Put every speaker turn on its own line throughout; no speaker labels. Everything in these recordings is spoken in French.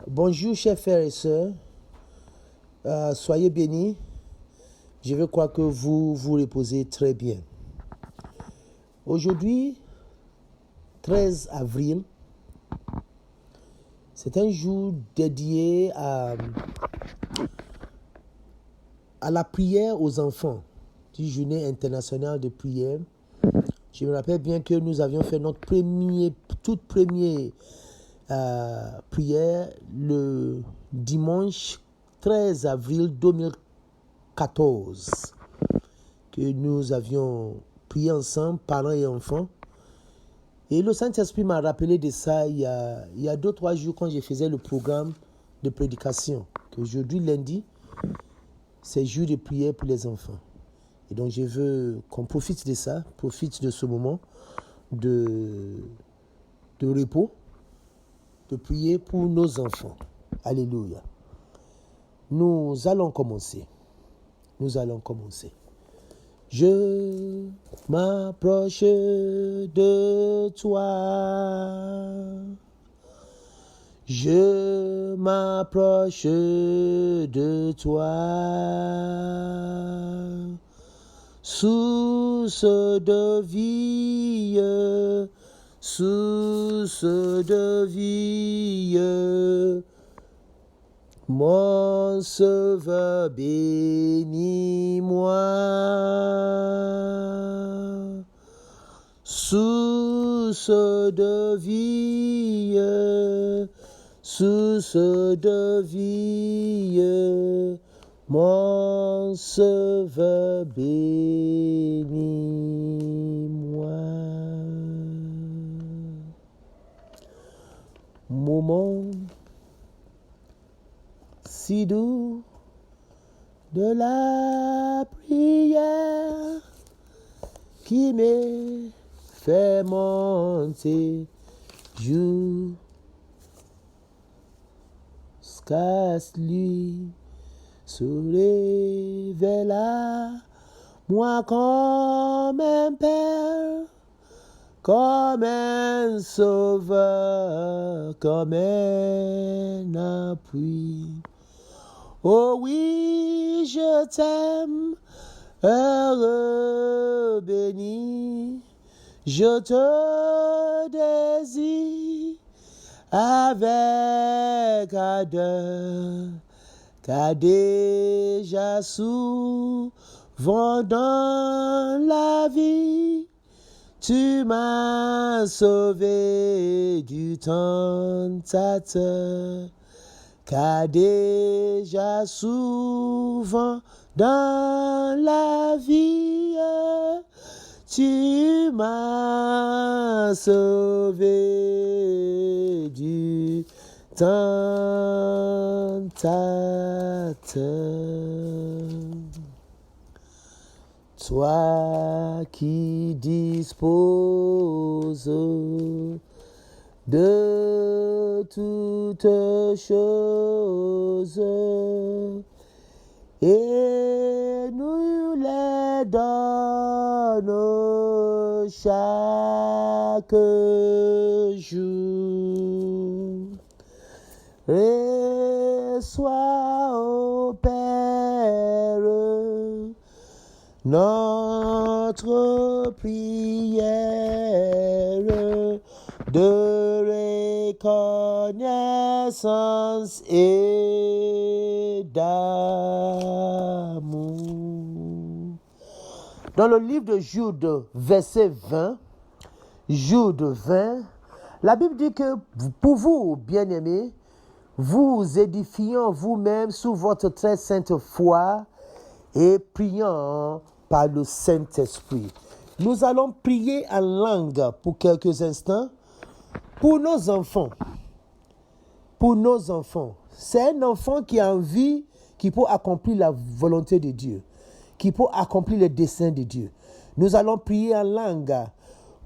Bonjour chers frères et sœurs, soyez bénis. Je veux croire que vous vous reposez très bien. Aujourd'hui, 13 avril, c'est un jour dédié à la prière aux enfants, une journée internationale de prière. Je me rappelle bien que nous avions fait notre toute première prière le dimanche 13 avril 2014, que nous avions prié ensemble, parents et enfants. Et le Saint-Esprit m'a rappelé de ça il y a 2-3 jours quand je faisais le programme de prédication. Qu'aujourd'hui, lundi, c'est jour de prière pour les enfants. Et donc, je veux qu'on profite de ça, profite de ce moment de repos, de prier pour nos enfants. Alléluia. Nous allons commencer. Je m'approche de toi. Je m'approche de toi. Source de vie, source de vie, mon sauveur, bénis-moi. Source de vie, source de vie, mon sauveur, bénis-moi. Moment si doux de la prière qui me fait monter jusqu'à lui. Se révéla moi comme un père, comme un sauveur, comme un appui. Oh oui, je t'aime, heureux, béni, je te désire avec ardeur. Car déjà souvent dans la vie, tu m'as sauvé du tentateur. Car déjà souvent dans la vie, tu m'as sauvé du tentateur. Toi qui disposes de toutes choses et nous les donnes chaque jour. Reçois, ô Père, notre prière de reconnaissance et d'amour. Dans le livre de Jude, verset 20, Jude 20, la Bible dit que pour vous, bien-aimés, vous édifiant vous-même sous votre très sainte foi et priant par le Saint-Esprit. Nous allons prier en langue pour quelques instants pour nos enfants. Pour nos enfants. C'est un enfant qui a envie, qui peut accomplir la volonté de Dieu, qui peut accomplir les desseins de Dieu. Nous allons prier en langue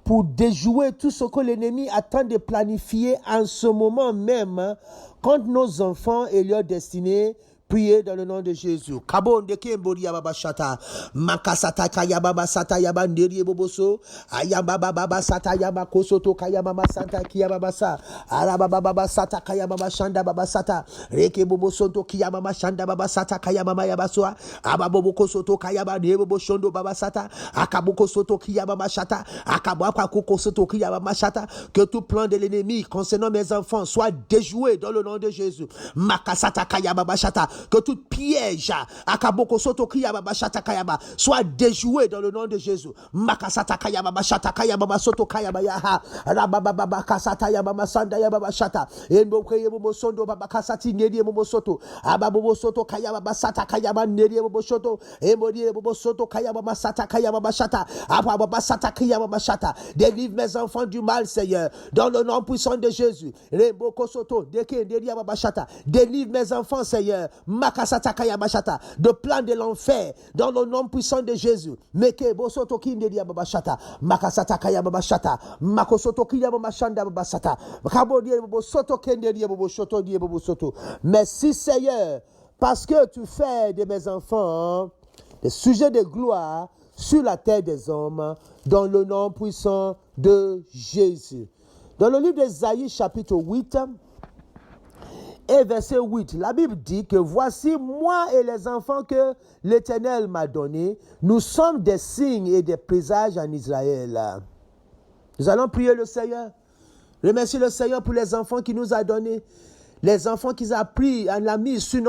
pour déjouer tout ce que l'ennemi attend de planifier en ce moment même, quand nos enfants et leur destinée Priez dans le nom de Jésus. Kabonde kembori yababa shata. Makasata kayababa sata yaba nderi boboso. Ayababa baba sata yaba kosoto kayababa sata kiyababa sa. Arababa baba sata kayababa shanda baba sata. Reke boboso to kiyababa shanda baba sata kayababa yabasoa. Ababobo kosoto kayaba nebo shondo baba sata. Akaboko soto kiyababa shata. Akababa kosoto kiyababa shata. Que tout plan de l'ennemi concernant mes enfants soit déjoué dans le nom de Jésus. Makasata kayababa shata. Que tout piège akaboko soto kiyababa shata kayaba soit déjoué dans le nom de Jésus. Makasata kayababa shata kayababa soto kayaba yaha rababa kasata yababa sanda yababa shata embo kayebo sondo baba kasati neri emo soto ababo soto kayababa sata kayaba neri emo soto emori emo soto kayababa sata kayababa shata ababa sata kayababa shata. Délivre mes enfants du mal, Seigneur, dans le nom puissant de Jésus. Rembo kosoto deke neri yababa shata. Délivre mes enfants, Seigneur, Makasata kayabashata, de plan de l'enfer, dans le nom puissant de Jésus. Meke bosoto kinde diabashata, Makasata kayabashata, Makosoto kiyabashanda babasata, Kabo diabosoto kende diaboshoto diabosoto. Merci Seigneur, parce que tu fais de mes enfants des sujets de gloire sur la terre des hommes, dans le nom puissant de Jésus. Dans le livre d'Ésaïe, chapitre 8, et verset 8, la Bible dit que voici moi et les enfants que l'Éternel m'a donnés, nous sommes des signes et des présages en Israël. Nous allons prier le Seigneur. Remercier le Seigneur pour les enfants qu'il nous a donnés. Les enfants qu'il a pris, en a mis sur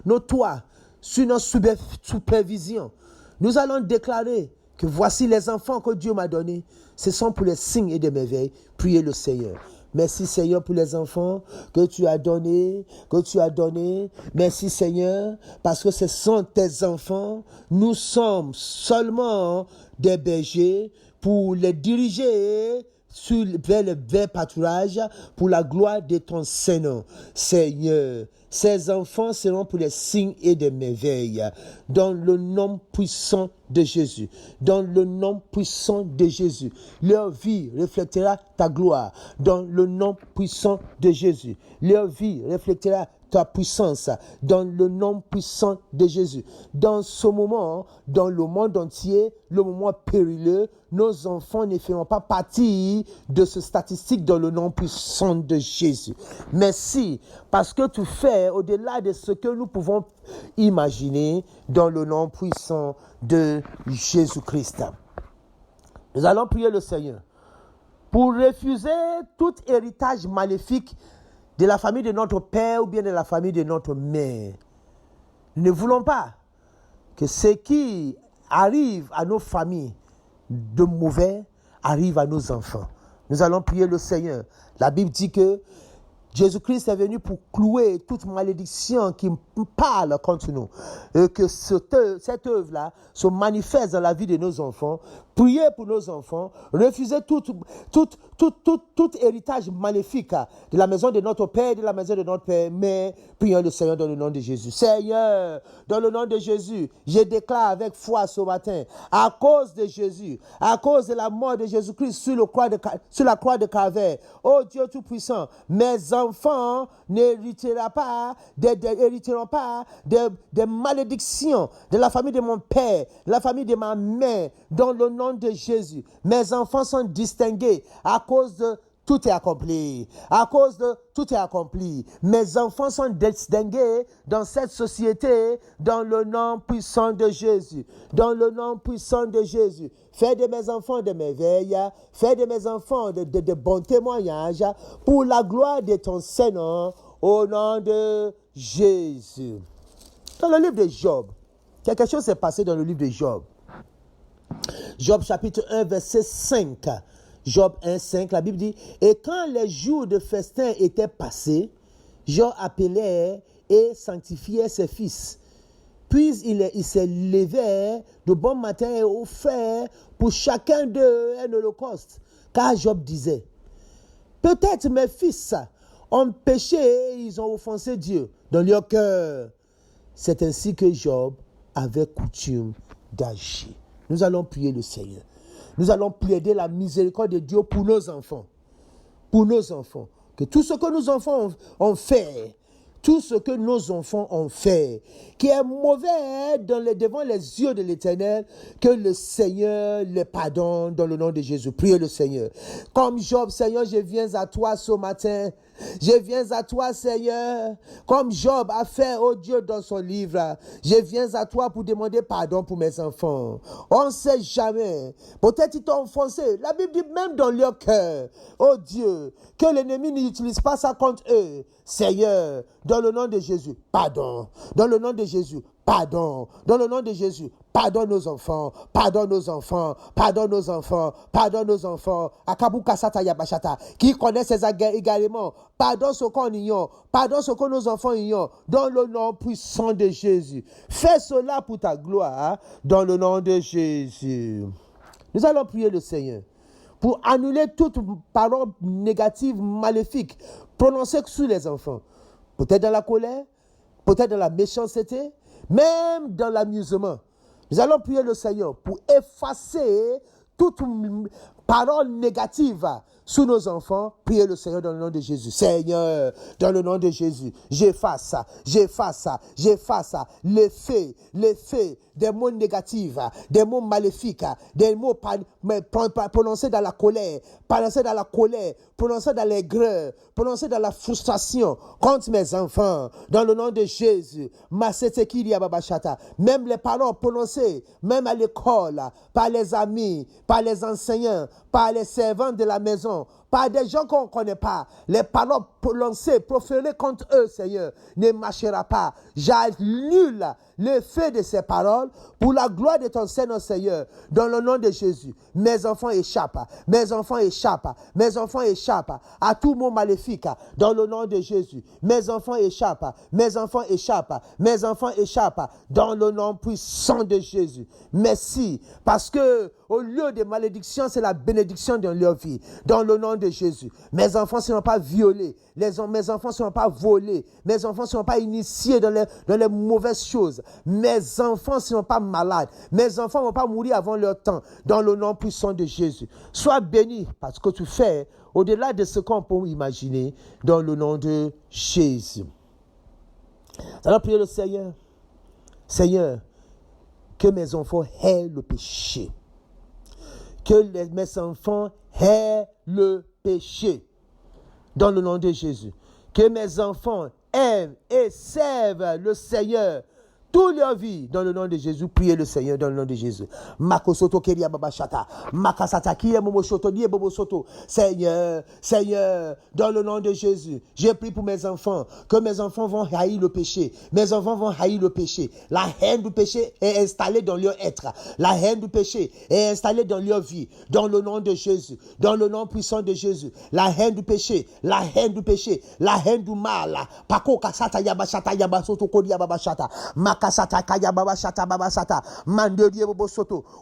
nos toits, sur notre supervision. Nous allons déclarer que voici les enfants que Dieu m'a donnés. Ce sont pour les signes et des merveilles. Priez le Seigneur. Merci Seigneur pour les enfants que tu as donnés, Merci Seigneur parce que ce sont tes enfants. Nous sommes seulement des bergers pour les diriger vers le vrai pâturage pour la gloire de ton Saint-Nom. Seigneur, ces enfants seront pour les signes et des merveilles. Dans le nom puissant de Jésus. Dans le nom puissant de Jésus. Leur vie reflètera ta gloire. Dans le nom puissant de Jésus. Leur vie reflètera ta puissance. Dans le nom puissant de Jésus. Dans ce moment, dans le monde entier, le moment périlleux, nos enfants ne feront pas partie de ce statistique dans le nom puissant de Jésus. Merci parce que tu fais au-delà de ce que nous pouvons imaginer dans le nom puissant de Jésus-Christ. Nous allons prier le Seigneur pour refuser tout héritage maléfique de la famille de notre père ou bien de la famille de notre mère. Nous ne voulons pas que ce qui arrive à nos familles de mauvais arrive à nos enfants. Nous allons prier le Seigneur. La Bible dit que Jésus-Christ est venu pour clouer toute malédiction qui parle contre nous. Et que cette œuvre-là se manifeste dans la vie de nos enfants. Priez pour nos enfants. Refusez tout héritage maléfique de la maison de notre Père et de la maison de notre Père. Mais prions le Seigneur dans le nom de Jésus. Seigneur, dans le nom de Jésus, je déclare avec foi ce matin, à cause de Jésus, à cause de la mort de Jésus-Christ sur la croix de Calvaire, oh Dieu Tout-Puissant, mes enfants n'hériteront pas des malédictions de la famille de mon père, de la famille de ma mère, dans le nom de Jésus. Mes enfants sont distingués à cause de tout est accompli. À cause de tout est accompli. Mes enfants sont distingués dans cette société dans le nom puissant de Jésus. Dans le nom puissant de Jésus. Fais de mes enfants de merveilles. Fais de mes enfants de bons témoignages pour la gloire de ton Saint-Nom au nom de Jésus. Dans le livre de Job, quelque chose s'est passé dans le livre de Job. Job chapitre 1 verset 5. Job 1, 5, la Bible dit, et quand les jours de festin étaient passés, Job appelait et sanctifiait ses fils. Puis il se levait de bon matin et offrait pour chacun d'eux un holocauste. Car Job disait, peut-être mes fils ont péché et ils ont offensé Dieu dans leur cœur. C'est ainsi que Job avait coutume d'agir. Nous allons prier le Seigneur. Nous allons plaider la miséricorde de Dieu pour nos enfants. Pour nos enfants. Que tout ce que nos enfants ont fait, tout ce que nos enfants ont fait, qui est mauvais devant les yeux de l'Éternel, que le Seigneur les pardonne dans le nom de Jésus. Priez le Seigneur. Comme Job, Seigneur, je viens à toi ce matin. Je viens à toi, Seigneur, comme Job a fait, oh Dieu, dans son livre. Je viens à toi pour demander pardon pour mes enfants. On ne sait jamais. Peut-être ils t'ont offensé. La Bible dit même dans leur cœur, oh Dieu, que l'ennemi n'utilise pas ça contre eux. Seigneur, dans le nom de Jésus, pardon. Dans le nom de Jésus, pardon. Dans le nom de Jésus, pardonne nos enfants. Pardonne nos enfants. Pardonne nos enfants. Pardonne nos enfants. Akabu Kasata Yabashata. Qui connaît ces également. Pardonne ce qu'on ignore. Pardonne ce que nos enfants ignorent. Dans le nom puissant de Jésus. Fais cela pour ta gloire. Dans le nom de Jésus. Nous allons prier le Seigneur pour annuler toute parole négative, maléfique, prononcée sur les enfants. Peut-être dans la colère, peut-être dans la méchanceté, même dans l'amusement. Nous allons prier le Seigneur pour effacer toute parole négative sur nos enfants. Priez le Seigneur dans le nom de Jésus. Seigneur, dans le nom de Jésus, j'efface l'effet des mots négatifs, des mots maléfiques, des mots prononcés dans la colère, prononcés dans l'aigreur, prononcés dans la frustration contre mes enfants. Dans le nom de Jésus, même les paroles prononcées, même à l'école, par les amis, par les enseignants, par les servants de la maison, par des gens qu'on ne connaît pas, les paroles prononcées, proférées contre eux, Seigneur, ne marchera pas. J'annule l'effet de ces paroles pour la gloire de ton Seigneur, Seigneur, dans le nom de Jésus. Mes enfants échappent à tout mot maléfique, dans le nom de Jésus. Mes enfants échappent, dans le nom puissant de Jésus. Merci, parce que au lieu de malédiction, c'est la bénédiction dans leur vie, dans le nom de Jésus. Mes enfants ne seront pas violés, mes enfants ne seront pas volés, mes enfants ne seront pas initiés dans les mauvaises choses. Mes enfants ne seront pas malades, mes enfants ne vont pas mourir avant leur temps, dans le nom puissant de Jésus. Sois béni parce que tu fais au-delà de ce qu'on peut imaginer, dans le nom de Jésus. Alors priez le Seigneur. Seigneur, que mes enfants aient le péché. Que mes enfants aient le péché. Dans le nom de Jésus. Que mes enfants aiment et servent le Seigneur toute leur vie, dans le nom de Jésus. Priez le Seigneur dans le nom de Jésus. Seigneur, dans le nom de Jésus, j'ai prié pour mes enfants, que mes enfants vont haïr le péché. Mes enfants vont haïr le péché. La haine du péché est installée dans leur être. La haine du péché est installée dans leur vie, dans le nom de Jésus, dans le nom puissant de Jésus. La haine du péché, la haine du péché, la haine du mal.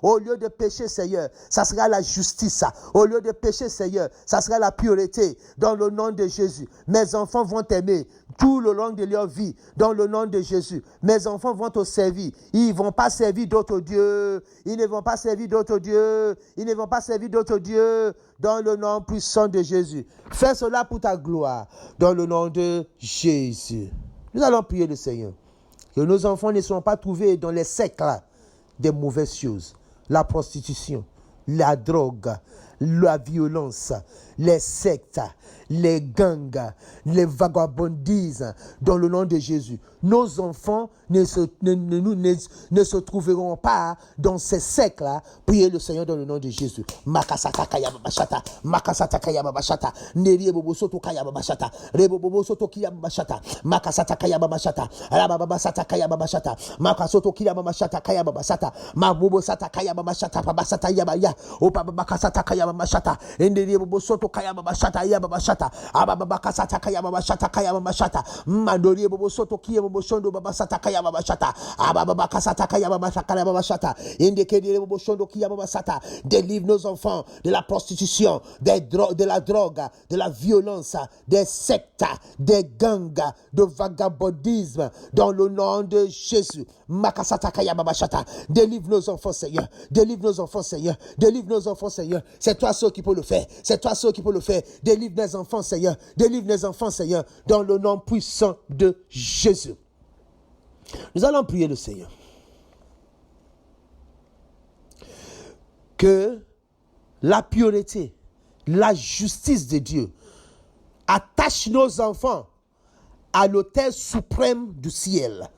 Au lieu de pécher, Seigneur, ça sera la justice. Au lieu de pécher, Seigneur, ça sera la pureté. Dans le nom de Jésus, mes enfants vont t'aimer tout le long de leur vie. Dans le nom de Jésus, mes enfants vont te servir. Ils ne vont pas servir d'autres dieux. Ils ne vont pas servir d'autres dieux. Ils ne vont pas servir d'autres dieux. Dans le nom puissant de Jésus. Fais cela pour ta gloire. Dans le nom de Jésus. Nous allons prier le Seigneur. Que nos enfants ne soient pas trouvés dans les cercles des mauvaises choses. La prostitution, la drogue, la violence, les sectes, les gangs, les vagabondises, dans le nom de Jésus. Nos enfants ne se trouveront pas dans ces cercles-là. Priez le Seigneur dans le nom de Jésus. Makasata kaya babashata, makasata kaya babashata, neriye bobo soto kaya babashata, rebo bobo soto kaya babashata, makasata kaya babashata, rababasata kaya babashata, makasoto kaya babashata kaya babasata, mabobo sata kaya babashata, babasata yabaya, opa babakasata kaya babashata, neriye bobo soto kaya babashata yababashata, ababakasata kaya babashata, mandoriye bobo soto kaya babashondo babasata kaya babashata, ababakasata kaya babashata, indekediye bobo shondo kaya babasata. Délivre nos enfants de la prostitution, de la drogue, de la violence, des sectes, des gangs, de vagabondisme, dans le nom de Jésus. Makasata kaya babashata. Délivre nos enfants, Seigneur. Délivre nos enfants, Seigneur. Délivre nos enfants, Seigneur. C'est toi seul qui peux le faire. C'est toi seul qui qui peut le faire. Délivre les enfants, Seigneur. Délivre les enfants, Seigneur, dans le nom puissant de Jésus. Nous allons prier le Seigneur. Que la pureté, la justice de Dieu attache nos enfants à l'autel suprême du ciel.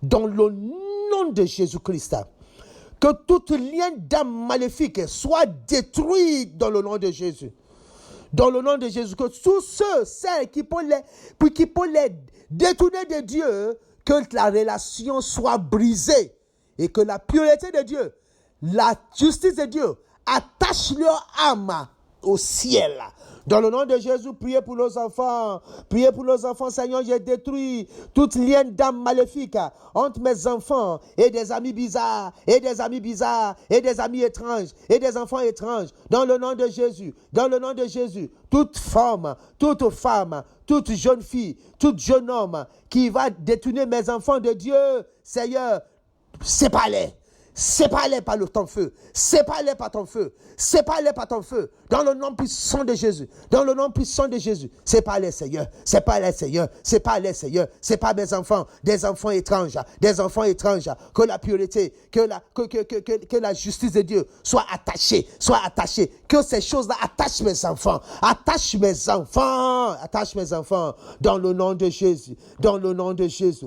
Dans le nom de Jésus-Christ. Que tout lien d'âme maléfique soit détruit dans le nom de Jésus. Dans le nom de Jésus. Que tous ceux, celles qui peuvent les détourner de Dieu, que la relation soit brisée. Et que la pureté de Dieu, la justice de Dieu, attache leur âme au ciel. Dans le nom de Jésus, priez pour nos enfants. Priez pour nos enfants, Seigneur. J'ai détruit toute lien d'âme maléfique entre mes enfants et des amis bizarres, et des amis bizarres, et des amis étranges, et des enfants étranges. Dans le nom de Jésus, dans le nom de Jésus, toute femme, toute jeune fille, tout jeune homme qui va détourner mes enfants de Dieu, Seigneur, sépare-les. Sépare-les par ton feu. Sépare-les par ton feu. Sépare-les par ton feu. Dans le nom puissant de Jésus. Dans le nom puissant de Jésus. Sépare-les, Seigneur. Sépare-les, Seigneur. Sépare-les, Seigneur. Sépare mes enfants. Des enfants étranges. Des enfants étranges. Que la pureté, que la justice de Dieu soit attachée. Soit attachée. Que ces choses-là attachent mes enfants. Attachent mes enfants. Attachent mes enfants. Dans le nom de Jésus. Dans le nom de Jésus.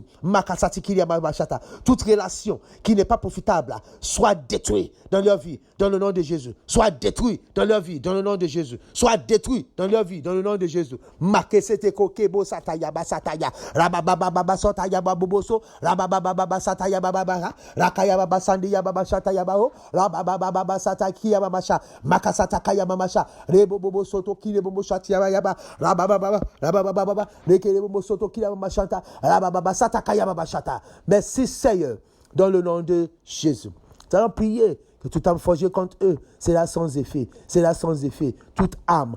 Toute relation qui n'est pas profitable soit détruit dans leur vie, dans le nom de Jésus. Soit détruit dans leur vie, dans le nom de Jésus. Soit détruit dans leur vie, dans le nom de Jésus. Makesete kokebo sataya basataya. Rabababa sataya baboboso. Rabababa sataya bababa. Rakaya baba sandiya baba sataya bao. Rabababa sataya babasha. Makasata kaya mamasha. Rebobobo soto kile bobo shatia yaba. Rabababa. Lekele bobo soto kile mamashanta. Rabababa sataya babashata. Merci Seigneur. Dans le nom de Jésus. Nous allons prier que toute âme forgée contre eux, c'est là sans effet. C'est là sans effet. Toute âme,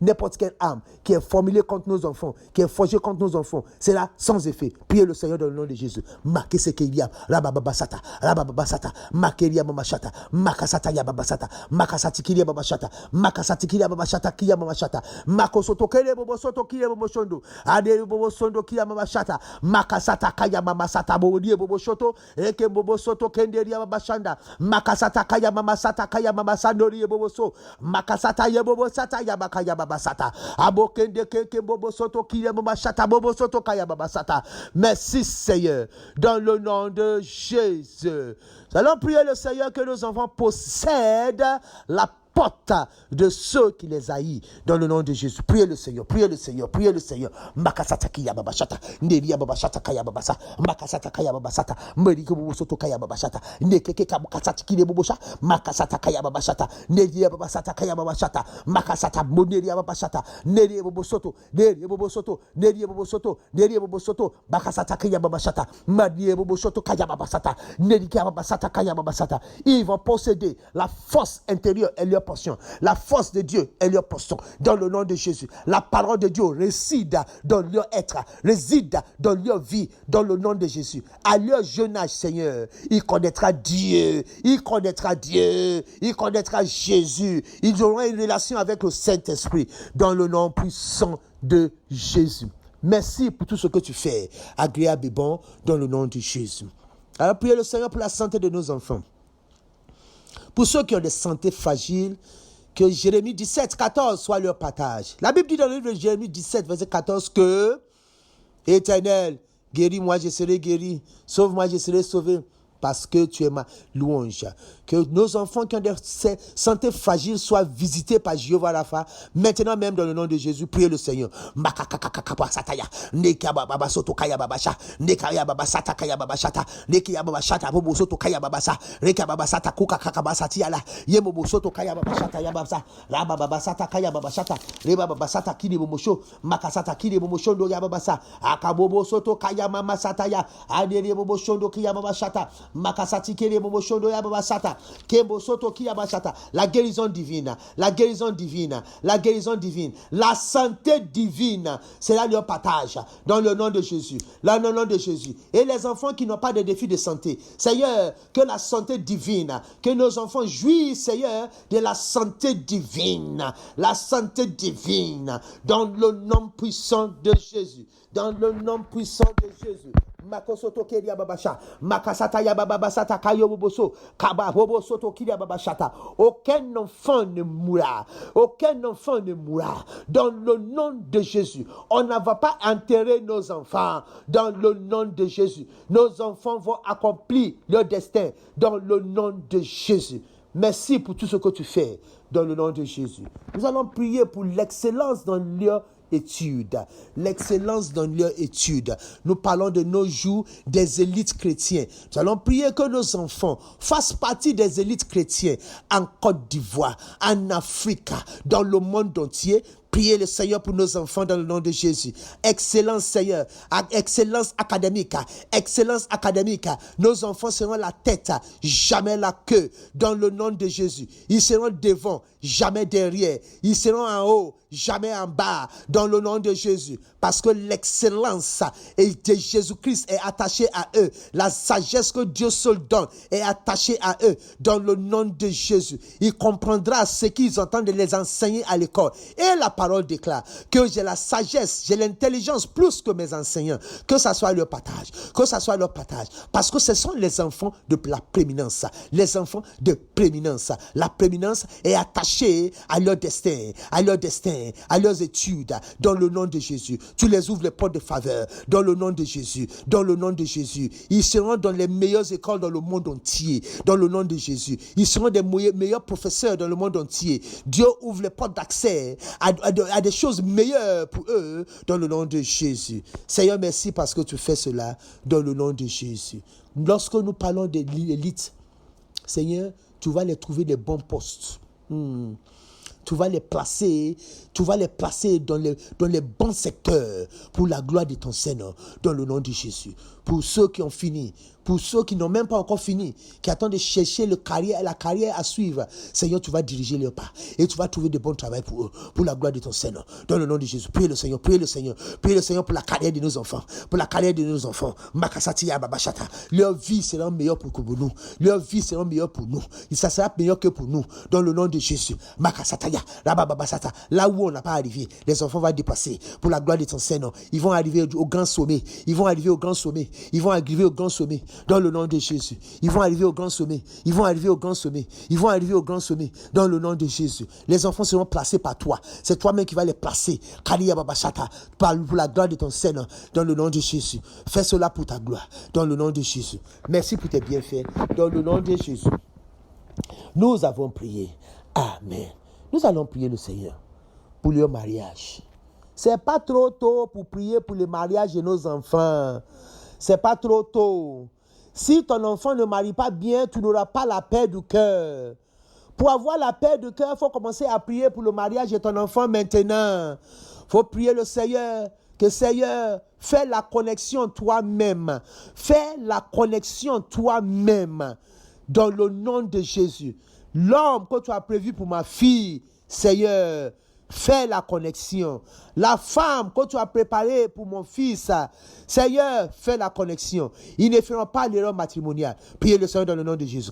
n'importe quelle âme qui est formulée contre nos enfants, qui est forgée contre nos enfants, c'est là sans effet. Priez le Seigneur dans le nom de Jésus. Marquez ce qu'il y a. Rabababasata, Makeria mamashata, Makasata yababasata, Makasati kiria babashata, Makasati kiria babashata, Kia mamashata, Makosoto kele bobosoto kiria boboshondo, Ade bobosondo kia mamashata, Makasata kaya mamasata, Bobodie boboshoto, Eke bobosoto kenderia babashanda, Makasata kaya mamasata, Kaya mamasandori boboso, Makasata yabobosata, Yabakaya babasata, Abokende keke bobosoto kiria mamashata, Bobosoto kaya babasata. Merci Seigneur, dans le nom de Jésus. Nous allons prier le Seigneur que nos enfants possèdent la porte de ceux qui les haïssent dans le nom de Jésus. Priez le Seigneur, priez le Seigneur, priez le Seigneur. Makasata kaya babashata, Nelia babashata kaya babasa, Makasata kaya babasata, Merike bobosoto kaya babashata, Nekeke kabukasata kile bobosha, Makasata kaya babashata, Nelia babasata kaya babashata, Makasata monelia babashata, Nelia bobosoto, Nelia bobosoto, Nelia bobosoto, Nelia bobosoto, Makasata kaya babashata, Madia bobosoto kaya babasata, Nelia babasata kaya babasata. Ils vont posséder la force intérieure et leur portion. La force de Dieu est leur portion. Dans le nom de Jésus. La parole de Dieu réside dans leur être, réside dans leur vie, dans le nom de Jésus. À leur jeune âge, Seigneur, il connaîtra Dieu. Il connaîtra Dieu. Il connaîtra Jésus. Ils auront une relation avec le Saint-Esprit dans le nom puissant de Jésus. Merci pour tout ce que tu fais, agréable et bon, dans le nom de Jésus. Alors, priez le Seigneur pour la santé de nos enfants. Pour ceux qui ont des santé fragiles, que Jérémie 17, 14 soit leur partage. La Bible dit dans le livre de Jérémie 17, verset 14 que Éternel, guéris-moi, je serai guéri. Sauve-moi, je serai sauvé. Parce que tu es ma louange. Que nos enfants qui ont des santé fragiles soient visités par Jéhovah Rapha. Maintenant même dans le nom de Jésus, priez le Seigneur. Makakakakapasataya. Nekababa soto kaya babasha. Nekaya babasata kaya babashata. Nekia babashata bobo soto kaya babasa. Reka babasata kuka kakabasati ala. Yemobo soto kaya babashata yababasa. Raba babasata kaya babashata. Reba babasata kini bomosho. Makasata kini bomoshondo yababasa. Akabobo soto kaya mama sataya. Adere bomoshondo kaya babashata. Makasati kele bobo shondo ya baba sata La guérison divine, la guérison divine, la guérison divine, la santé divine, c'est là leur partage dans le nom de Jésus, dans le nom de Jésus. Et les enfants qui n'ont pas de défis de santé, Seigneur, que la santé divine, que nos enfants jouissent, Seigneur, de la santé divine, dans le nom puissant de Jésus, dans le nom puissant de Jésus. Makosoto keria babasha, makasata ya babasata kayo boboso, kaba bobosoto kiria babashata. Aucun enfant ne mourra, aucun enfant ne mourra. Dans le nom de Jésus, on ne va pas enterrer nos enfants. Dans le nom de Jésus, nos enfants vont accomplir leur destin. Dans le nom de Jésus. Merci pour tout ce que tu fais. Dans le nom de Jésus. Nous allons prier pour l'excellence dans leur études, l'excellence dans leur études. Nous parlons de nos jours des élites chrétiens. Nous allons prier que nos enfants fassent partie des élites chrétiens en Côte d'Ivoire, en Afrique, dans le monde entier. Priez le Seigneur pour nos enfants dans le nom de Jésus. Excellence Seigneur, excellence académique, excellence académique. Nos enfants seront la tête, jamais la queue, dans le nom de Jésus. Ils seront devant, jamais derrière. Ils seront en haut, jamais en bas, dans le nom de Jésus. Parce que l'excellence de Jésus-Christ est attachée à eux. La sagesse que Dieu seul donne est attachée à eux, dans le nom de Jésus. Il comprendra ce qu'ils entendent de les enseigner à l'école. Et la parole déclare que j'ai la sagesse, j'ai l'intelligence plus que mes enseignants. Que ça soit leur partage, que ça soit leur partage. Parce que ce sont les enfants de la prééminence. Les enfants de prééminence. La prééminence est attachée à leur destin, à leurs études, dans le nom de Jésus. Tu les ouvres les portes de faveur, dans le nom de Jésus, dans le nom de Jésus. Ils seront dans les meilleures écoles dans le monde entier, dans le nom de Jésus. Ils seront des meilleurs professeurs dans le monde entier. Dieu ouvre les portes d'accès à des choses meilleures pour eux, dans le nom de Jésus. Seigneur, merci parce que tu fais cela, dans le nom de Jésus. Lorsque nous parlons de l'élite, Seigneur, tu vas les trouver des bons postes. Tu vas les placer dans les bons secteurs pour la gloire de ton Seigneur, dans le nom de Jésus. Pour ceux qui ont fini, pour ceux qui n'ont même pas encore fini, qui attendent de chercher la carrière à suivre, Seigneur, tu vas diriger leurs pas et tu vas trouver de bons travail pour eux, pour la gloire de ton Seigneur, dans le nom de Jésus. Priez le Seigneur pour la carrière de nos enfants, Makasatiya babashata. Leur vie sera meilleure pour nous, leur vie sera meilleure pour nous, et ça sera meilleur que pour nous, dans le nom de Jésus. Makasataya, rabababasata. Là où on n'a pas arrivé, les enfants vont dépasser pour la gloire de ton Seigneur. Ils vont arriver au grand sommet, dans le nom de Jésus. Ils vont arriver au grand sommet, dans le nom de Jésus. Les enfants seront placés par toi. C'est toi-même qui vas les placer. Kaliya babashata, pour la gloire de ton Seigneur, dans le nom de Jésus. Fais cela pour ta gloire, dans le nom de Jésus. Merci pour tes bienfaits, dans le nom de Jésus. Nous avons prié. Amen. Nous allons prier le Seigneur pour leur mariage. C'est pas trop tôt pour prier pour le mariage de nos enfants. C'est pas trop tôt. Si ton enfant ne marie pas bien, tu n'auras pas la paix du cœur. Pour avoir la paix du cœur, il faut commencer à prier pour le mariage de ton enfant maintenant. Il faut prier le Seigneur. Que Seigneur, fais la connexion toi-même. Fais la connexion toi-même. Dans le nom de Jésus. L'homme que tu as prévu pour ma fille, Seigneur, fais la connexion. La femme que tu as préparée pour mon fils, Seigneur, fais la connexion. Ils ne feront pas l'erreur matrimoniale. Priez le Seigneur dans le nom de Jésus.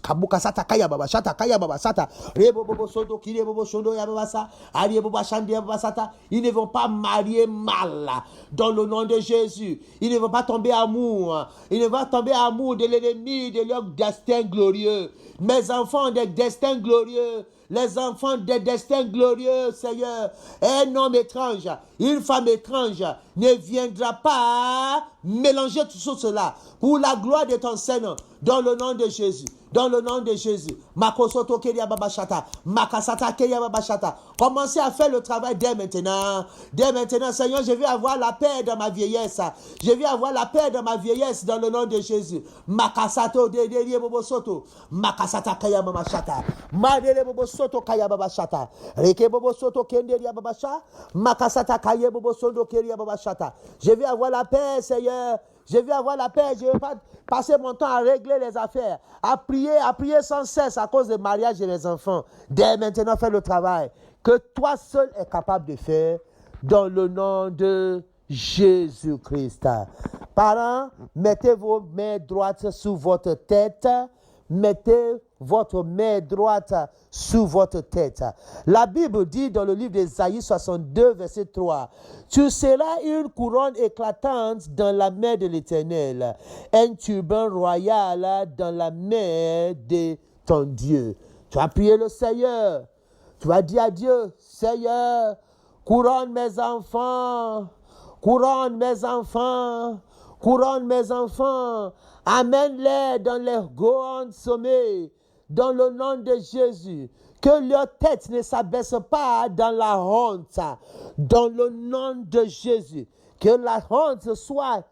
Ils ne vont pas marier mal. Dans le nom de Jésus. Ils ne vont pas tomber amour. Ils ne vont pas tomber amour de l'ennemi, de leur destin glorieux. Mes enfants ont des destins glorieux. Les enfants des destins glorieux, Seigneur. Un homme étrange, une femme étrange ne viendra pas mélanger tout cela pour la gloire de ton Seigneur, dans le nom de Jésus. Dans le nom de Jésus. Makosoto keria babashata. Makasata keria babashata. Commencez à faire le travail dès maintenant. Dès maintenant, Seigneur, je vais avoir la paix dans ma vieillesse. Je vais avoir la paix dans ma vieillesse dans le nom de Jésus. Makasato de bobosoto. Makasata kaya babashata. Madele bobosoto kaya babashata. Reke bobosoto kenderia babasha. Makasata kaya bobosoto keria babashata. Je vais avoir la paix, Seigneur. je veux avoir la paix, je ne veux pas passer mon temps à régler les affaires, à prier sans cesse à cause du mariage de mes enfants. Dès maintenant, fais le travail que toi seul es capable de faire dans le nom de Jésus-Christ. Parents, mettez vos mains droites sous votre tête. Mettez votre main droite sous votre tête. La Bible dit dans le livre d'Ésaïe 62, verset 3, « Tu seras une couronne éclatante dans la main de l'Éternel, un turban royal dans la main de ton Dieu. » Tu vas prier le Seigneur. Tu vas dire à Dieu, « Seigneur, couronne mes enfants, couronne mes enfants, couronne mes enfants. Amène-les dans les grands sommets, dans le nom de Jésus. Que leur tête ne s'abaisse pas dans la honte, dans le nom de Jésus. Que la honte soit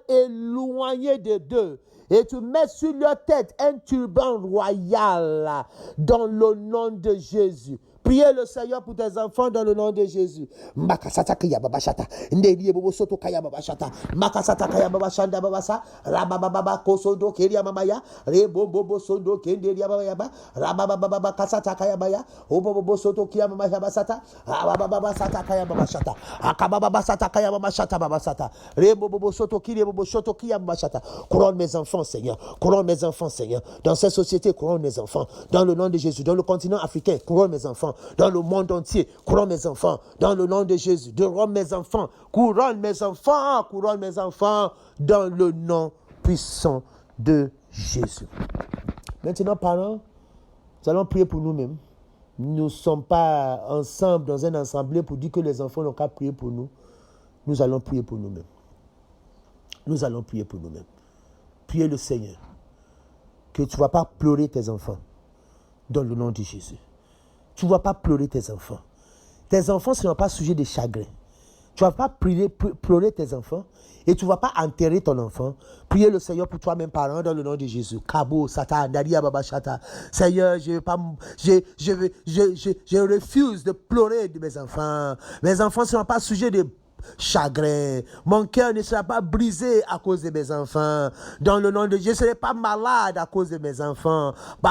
éloignée de d'eux. Et tu mets sur leur tête un turban royal dans le nom de Jésus. Priez le Seigneur pour tes enfants dans le nom de Jésus. Makasata kaya babashata. Ndeliye bobo soto kaya babashata. Makasata kaya babashanda babasa. Rabababa kosondo keria mamaya. Rebo bobo sondo kendelia babaya. Rabababa kasata kaya baya. Obobo soto kia mamaya basata. Rabababa sata kaya babashata. Akababa sata kaya babashata babasata. Rebo bobo soto kiria bobo soto kia babashata. Couronne mes enfants, Seigneur. Couronne mes enfants, Seigneur. Dans cette société, couronne mes enfants. Dans le nom de Jésus. Dans le continent africain, couronne mes enfants. Dans le monde entier, couronne mes enfants, dans le nom de Jésus, couronne mes enfants, couronne mes enfants, couronne mes enfants, dans le nom puissant de Jésus. Maintenant, parents, nous allons prier pour nous-mêmes. Nous ne sommes pas ensemble dans un assemblée pour dire que les enfants n'ont qu'à prier pour nous. Nous allons prier pour nous-mêmes. Nous allons prier pour nous-mêmes. Priez le Seigneur que tu ne vas pas pleurer tes enfants dans le nom de Jésus. Tu ne vas pas pleurer tes enfants. Tes enfants ne seront pas sujets de chagrin. Tu ne vas pas pleurer tes enfants et tu ne vas pas enterrer ton enfant. Priez le Seigneur pour toi-même, parent, dans le nom de Jésus. Kabo, Sata, Daria, Baba, Shata. Seigneur, je refuse de pleurer de mes enfants. Mes enfants ne seront pas sujets de chagrin. Mon cœur ne sera pas brisé à cause de mes enfants. Dans le nom de Dieu, je ne serai pas malade à cause de mes enfants. Je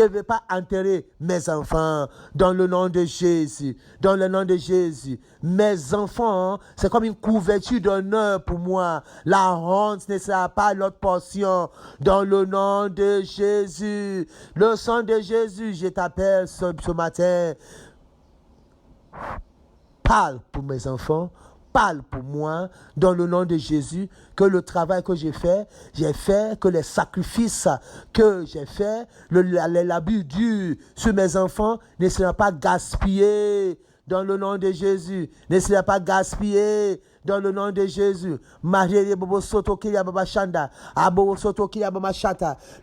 ne vais pas enterrer mes enfants. Dans le nom de Jésus. Dans le nom de Jésus. Mes enfants, c'est comme une couverture d'honneur pour moi. La honte ne sera pas notre portion. Dans le nom de Jésus. Le sang de Jésus, je t'appelle ce matin. Parle pour mes enfants, parle pour moi, dans le nom de Jésus, que le travail que j'ai fait, que les sacrifices que j'ai fait, l'abus dur sur mes enfants ne sera pas gaspillé. Dans le nom de Jésus, ne sera pas gaspillé. Dans le nom de Jésus.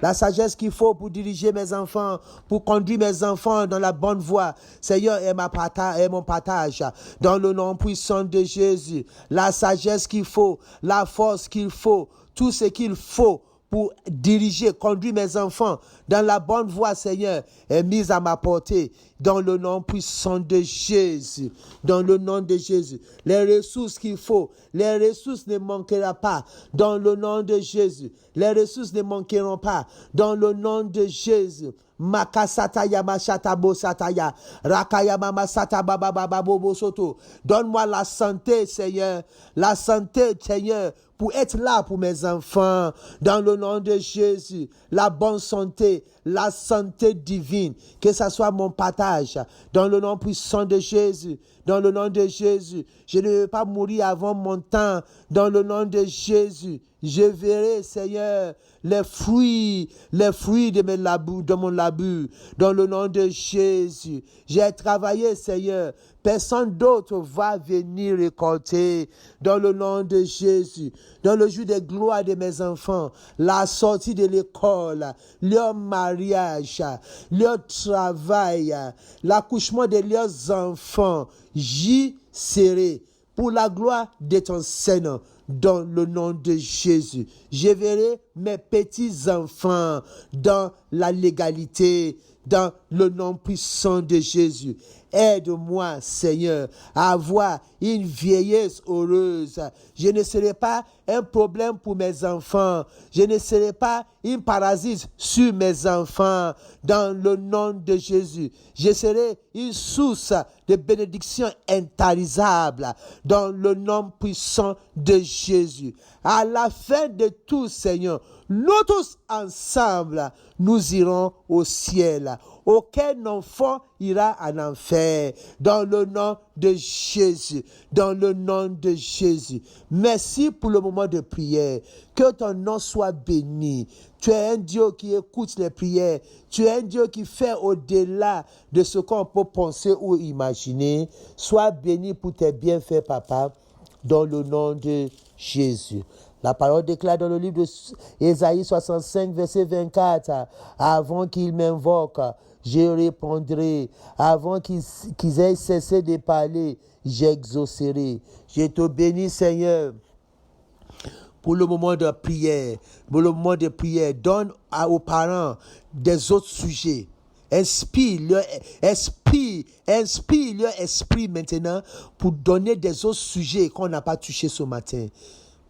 La sagesse qu'il faut pour diriger mes enfants, pour conduire mes enfants dans la bonne voie. Seigneur, est mon partage. Dans le nom puissant de Jésus. La sagesse qu'il faut, la force qu'il faut, tout ce qu'il faut pour diriger, conduire mes enfants dans la bonne voie, Seigneur, est mise à ma portée. Dans le nom puissant de Jésus. Dans le nom de Jésus. Les ressources qu'il faut, les ressources ne manqueront pas. Dans le nom de Jésus. Les ressources ne manqueront pas. Dans le nom de Jésus. Makasata yamashata bosataya. Rakayama masata baba bobo soto. Donne-moi la santé, Seigneur. La santé, Seigneur, pour être là pour mes enfants. Dans le nom de Jésus. La bonne santé. La santé divine. Que ça soit mon partage. Dans le nom puissant de Jésus. Dans le nom de Jésus. Je ne veux pas mourir avant mon temps. Dans le nom de Jésus. Je verrai, Seigneur, les fruits de mon labeur. Dans le nom de Jésus. J'ai travaillé, Seigneur. Personne d'autre va venir récolter. Dans le nom de Jésus. Dans le jour de gloire de mes enfants. La sortie de l'école. Leur mariage. Leur travail. L'accouchement de leurs enfants. J'y serai. Pour la gloire de ton Seigneur. Dans le nom de Jésus. Je verrai mes petits-enfants dans la légalité, dans le nom puissant de Jésus. Aide-moi, Seigneur, à avoir une vieillesse heureuse. Je ne serai pas un problème pour mes enfants. Je ne serai pas un parasite sur mes enfants. Dans le nom de Jésus, je serai une source de bénédiction intarissable. Dans le nom puissant de Jésus. À la fin de tout, Seigneur, nous tous ensemble, nous irons au ciel. Aucun enfant ira en enfer. Dans le nom de Jésus. Dans le nom de Jésus. Merci pour le moment de prière. Que ton nom soit béni. Tu es un Dieu qui écoute les prières. Tu es un Dieu qui fait au-delà de ce qu'on peut penser ou imaginer. Sois béni pour tes bienfaits, Papa. Dans le nom de Jésus. La parole déclare dans le livre d'Ésaïe 65, verset 24, « Avant qu'ils m'invoquent, je répondrai. Avant qu'ils aient cessé de parler, j'exaucerai. » Je te bénis, Seigneur, pour le moment de prière. Pour le moment de prière, donne aux parents des autres sujets. Inspire leur esprit maintenant pour donner des autres sujets qu'on n'a pas touchés ce matin.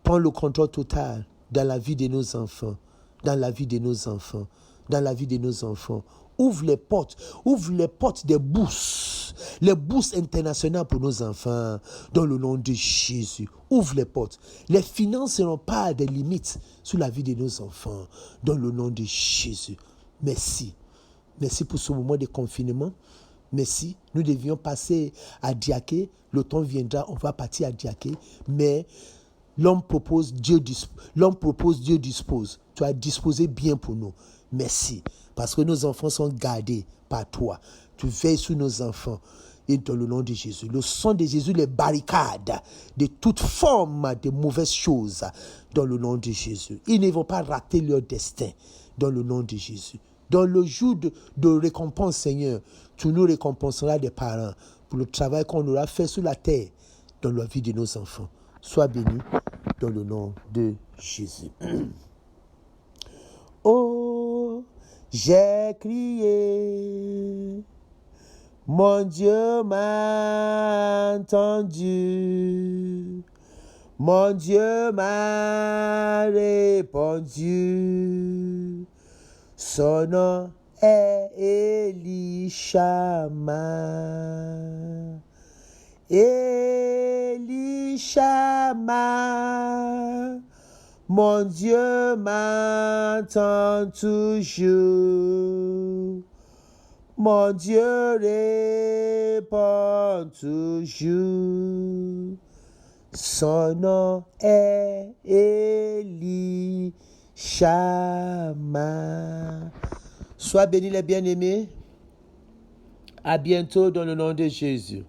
Prends le contrôle total dans la vie de nos enfants. Dans la vie de nos enfants. Dans la vie de nos enfants. Ouvre les portes des bourses. Les bourses internationales pour nos enfants. Dans le nom de Jésus. Ouvre les portes. Les finances n'ont pas de limites sur la vie de nos enfants. Dans le nom de Jésus. Merci. Merci pour ce moment de confinement. Merci. Nous devions passer à Diaké. Le temps viendra, on va partir à Diaké. Mais l'homme propose, Dieu dispose. Tu as disposé bien pour nous. Merci. Parce que nos enfants sont gardés par toi. Tu veilles sur nos enfants. Et dans le nom de Jésus. Le sang de Jésus les barricade de toute forme de mauvaises choses. Dans le nom de Jésus. Ils ne vont pas rater leur destin. Dans le nom de Jésus. Dans le jour de récompense, Seigneur, tu nous récompenseras des parents pour le travail qu'on aura fait sur la terre dans la vie de nos enfants. Sois béni dans le nom de Jésus. Oh, j'ai crié, mon Dieu m'a entendu, mon Dieu m'a répondu. Son nom est Elishama. Elishama. Mon Dieu m'entend toujours. Mon Dieu répond toujours. Son nom est Elishama. Sois béni les bien-aimés. À bientôt dans le nom de Jésus.